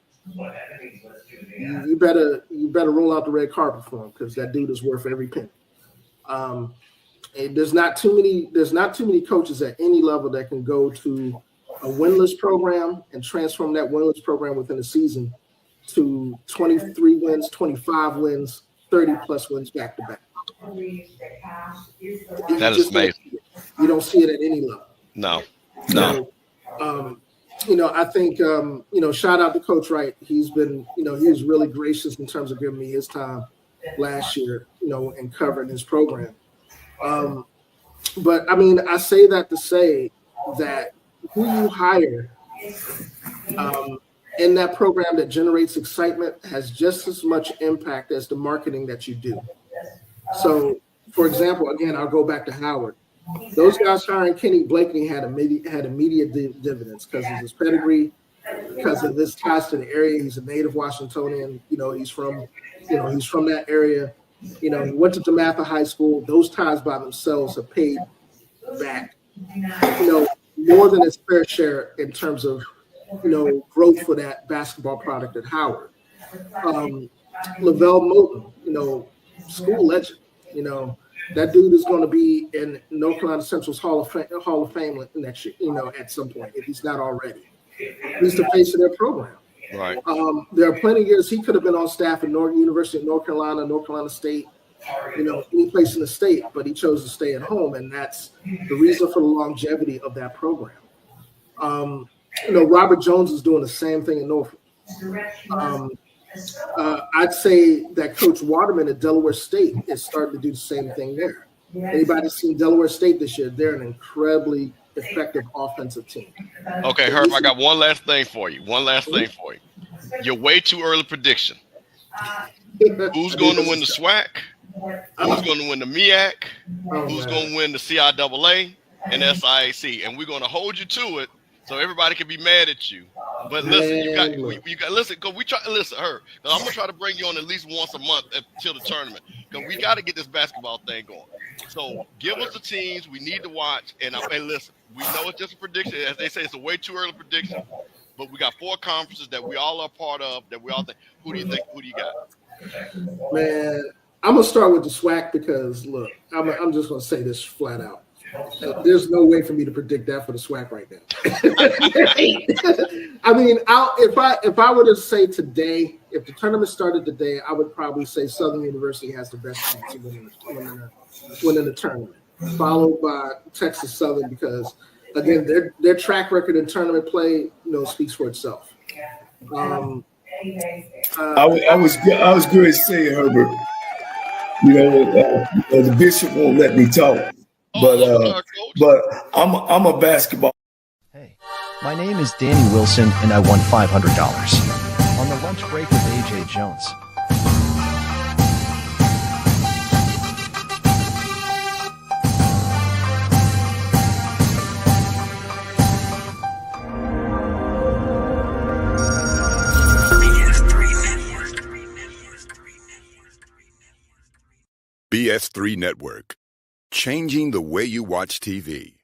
you better roll out the red carpet for him, because that dude is worth every penny. And there's not too many coaches at any level that can go to a winless program and transform that winless program within a season to 23 wins, 25 wins, 30 plus wins back to back. That is amazing. You don't see it at any level. No. You know, I think, you know, shout out to Coach Wright. He's been, you know, he was really gracious in terms of giving me his time last year, you know, and covering his program. But I mean, I say that to say that who you hire in that program that generates excitement has just as much impact as the marketing that you do. So, for example, again, I'll go back to Howard. Those guys hiring Kenny Blakeney had immediate dividends because of his pedigree, because of his ties to the area. He's a native Washingtonian. You know, he's from that area. You know, he went to DeMatha High School. Those ties by themselves have paid back, you know, more than its fair share in terms of, you know, growth for that basketball product at Howard. Lavelle Moulton, you know, school legend. You know, that dude is going to be in North Carolina Central's Hall of Fame next year, you know, at some point, if he's not already. He's the face of their program. Right. There are plenty of years he could have been on staff at University of North Carolina State, you know, any place in the state, but he chose to stay at home, and that's the reason for the longevity of that program. You know, Robert Jones is doing the same thing in Norfolk. I'd say that Coach Waterman at Delaware State is starting to do the same thing there. Anybody seen Delaware State this year? They're an incredibly effective offensive team. Okay, Herb, I got one last thing for you. Your way too early prediction. Who's going to win the SWAC? Who's going to win the MEAC? Who's going to win the CIAA and SIAC? And we're going to hold you to it so everybody can be mad at you. But listen, you got listen. Cause we try to listen to her. Cause I'm gonna try to bring you on at least once a month until the tournament. Cause we got to get this basketball thing going. So give us the teams we need to watch. And listen, we know it's just a prediction. As they say, it's a way too early prediction. But we got 4 conferences that we all are part of. That we all think. Who do you think? Who do you got? Man, I'm gonna start with the SWAC because look, I'm just gonna say this flat out. There's no way for me to predict that for the SWAC right now. I mean, if I were to say today, if the tournament started today, I would probably say Southern University has the best chance of winning the tournament, followed by Texas Southern because, again, their track record in tournament play, you know, speaks for itself. I was going to say, Herbert, you know, the bishop won't let me talk. But I'm a basketball. Hey, my name is Danny Wilson, and I won $500 on the lunch break with AJ Jones. BS3 Network. Changing the way you watch TV.